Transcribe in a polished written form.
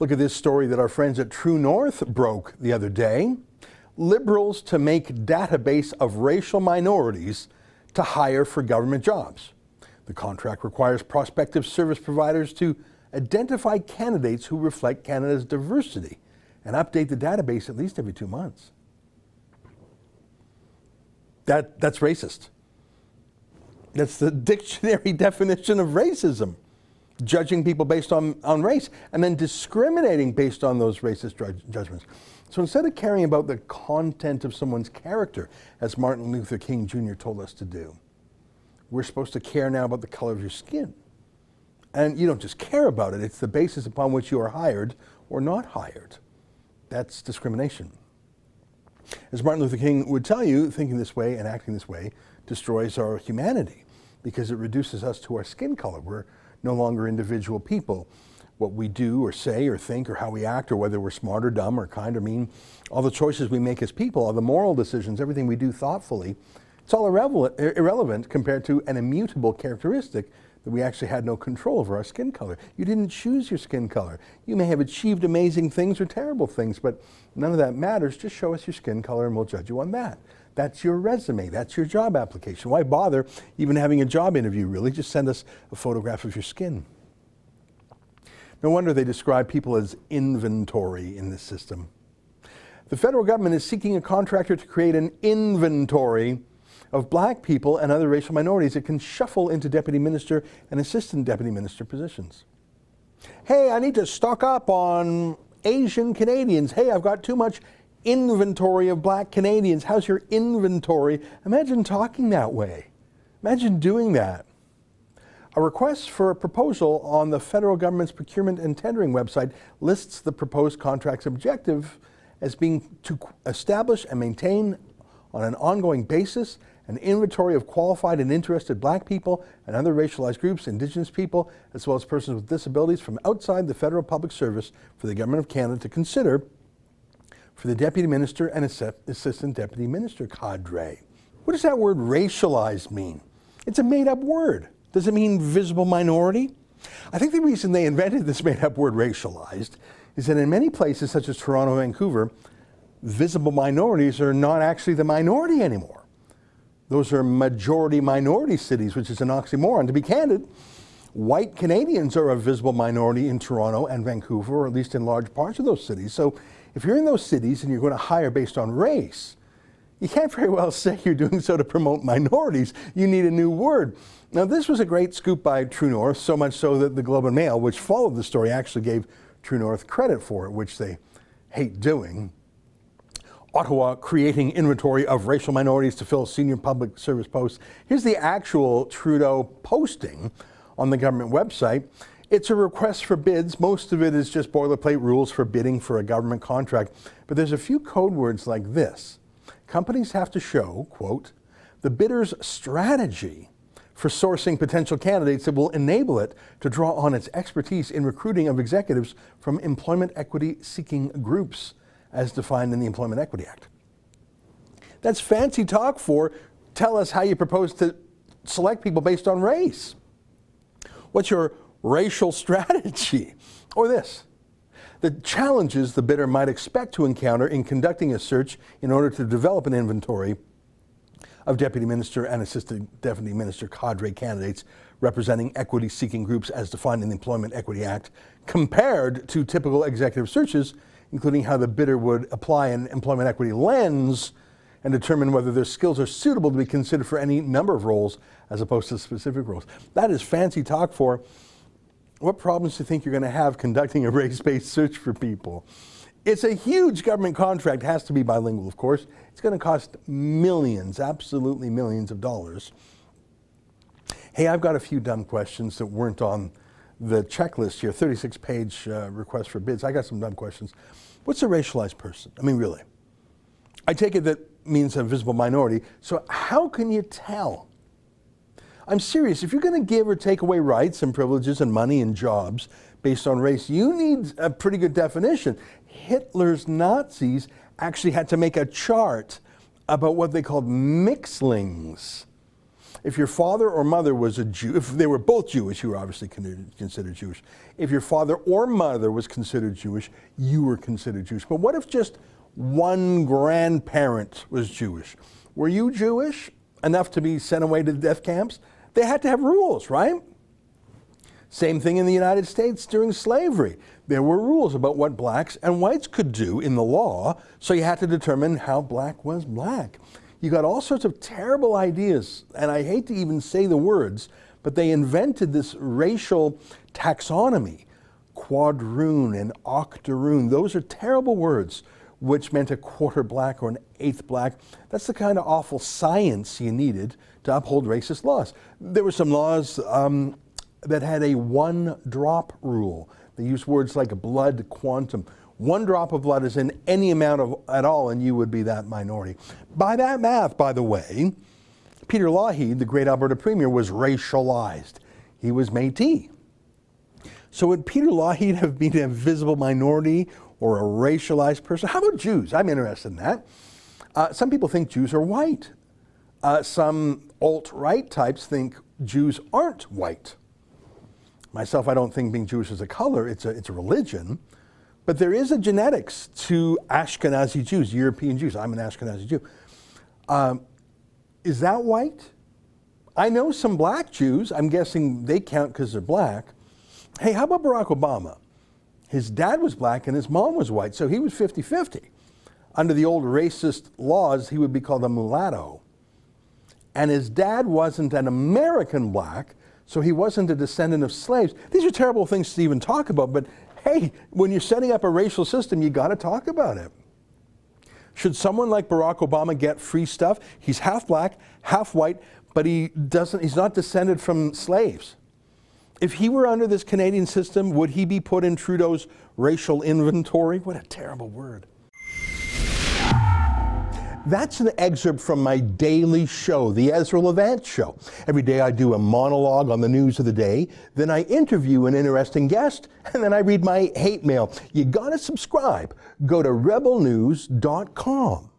Look at this story that our friends at True North broke the other day. Liberals to make database of racial minorities to hire for government jobs. The contract requires prospective service providers to identify candidates who reflect Canada's diversity and update the database at least every 2 months. That's racist. That's the dictionary definition of racism. Judging people based on race and then discriminating based on those racist judgments. So instead of caring about the content of someone's character, as Martin Luther King Jr. told us to do, we're supposed to care now about the color of your skin. And you don't just care about it, it's the basis upon which you are hired or not hired. That's discrimination. As Martin Luther King would tell you, thinking this way and acting this way destroys our humanity because it reduces us to our skin color. We're no longer individual people. What we do or say or think or how we act or whether we're smart or dumb or kind or mean, all the choices we make as people, all the moral decisions, everything we do thoughtfully, it's all irrelevant compared to an immutable characteristic that we actually had no control over, our skin color. You didn't choose your skin color. You may have achieved amazing things or terrible things, but none of that matters. Just show us your skin color and we'll judge you on that. That's your resume. That's your job application. Why bother even having a job interview, really? Just send us a photograph of your skin. No wonder they describe people as inventory in this system. The federal government is seeking a contractor to create an inventory of black people and other racial minorities that can shuffle into deputy minister and assistant deputy minister positions. Hey, I need to stock up on Asian Canadians. Hey, I've got too much inventory of black Canadians. How's your inventory? Imagine talking that way. Imagine doing that. A request for a proposal on the federal government's procurement and tendering website lists the proposed contract's objective as being to establish and maintain on an ongoing basis an inventory of qualified and interested black people and other racialized groups, Indigenous people, as well as persons with disabilities from outside the federal public service for the Government of Canada to consider for the Deputy Minister and Assistant Deputy Minister cadre. What does that word racialized mean? It's a made-up word. Does it mean visible minority? I think the reason they invented this made-up word racialized is that in many places such as Toronto and Vancouver, visible minorities are not actually the minority anymore. Those are majority-minority cities, which is an oxymoron. To be candid, white Canadians are a visible minority in Toronto and Vancouver, or at least in large parts of those cities. So if you're in those cities and you're going to hire based on race, you can't very well say you're doing so to promote minorities. You need a new word. Now, this was a great scoop by True North, so much so that the Globe and Mail, which followed the story, actually gave True North credit for it, which they hate doing. Ottawa creating inventory of racial minorities to fill senior public service posts. Here's the actual Trudeau posting on the government website. It's a request for bids. Most of it is just boilerplate rules for bidding for a government contract. But there's a few code words like this. Companies have to show, quote, the bidder's strategy for sourcing potential candidates that will enable it to draw on its expertise in recruiting of executives from employment equity seeking groups, as defined in the Employment Equity Act. That's fancy talk for tell us how you propose to select people based on race. What's your racial strategy? Or this, the challenges the bidder might expect to encounter in conducting a search in order to develop an inventory of Deputy Minister and Assistant Deputy Minister cadre candidates representing equity-seeking groups as defined in the Employment Equity Act, compared to typical executive searches, including how the bidder would apply an employment equity lens and determine whether their skills are suitable to be considered for any number of roles as opposed to specific roles. That is fancy talk for what problems do you think you're going to have conducting a race-based search for people? It's a huge government contract, has to be bilingual, of course. It's going to cost millions, absolutely millions of dollars. Hey, I've got a few dumb questions that weren't on the checklist here, 36-page request for bids. I got some dumb questions. What's a racialized person? I mean, really. I take it that means a visible minority. So how can you tell? I'm serious. If you're going to give or take away rights and privileges and money and jobs based on race, you need a pretty good definition. Hitler's Nazis actually had to make a chart about what they called mixlings. If your father or mother was a Jew, if they were both Jewish, you were obviously considered Jewish. If your father or mother was considered Jewish, you were considered Jewish. But what if just one grandparent was Jewish? Were you Jewish enough to be sent away to death camps? They had to have rules, right? Same thing in the United States during slavery. There were rules about what blacks and whites could do in the law, so you had to determine how black was black. You got all sorts of terrible ideas, and I hate to even say the words, but they invented this racial taxonomy, quadroon and octoroon. Those are terrible words, which meant a quarter black or an eighth black. That's the kind of awful science you needed to uphold racist laws. There were some laws that had a one-drop rule. They used words like blood quantum. One drop of blood is in any amount at all, and you would be that minority. By that math, by the way, Peter Lougheed, the great Alberta Premier, was racialized. He was Métis. So would Peter Lougheed have been a visible minority or a racialized person? How about Jews? I'm interested in that. Some people think Jews are white. Some alt-right types think Jews aren't white. Myself, I don't think being Jewish is a color, it's a religion. But there is a genetics to Ashkenazi Jews, European Jews. I'm an Ashkenazi Jew. Is that white? I know some black Jews. I'm guessing they count because they're black. Hey, how about Barack Obama? His dad was black and his mom was white, so he was 50-50. Under the old racist laws, he would be called a mulatto. And his dad wasn't an American black, so he wasn't a descendant of slaves. These are terrible things to even talk about, but hey, when you're setting up a racial system, you got to talk about it. Should someone like Barack Obama get free stuff? He's half black, half white, but he's not descended from slaves. If he were under this Canadian system, would he be put in Trudeau's racial inventory? What a terrible word. That's an excerpt from my daily show, the Ezra Levant Show. Every day I do a monologue on the news of the day, then I interview an interesting guest, and then I read my hate mail. You gotta subscribe. Go to rebelnews.com.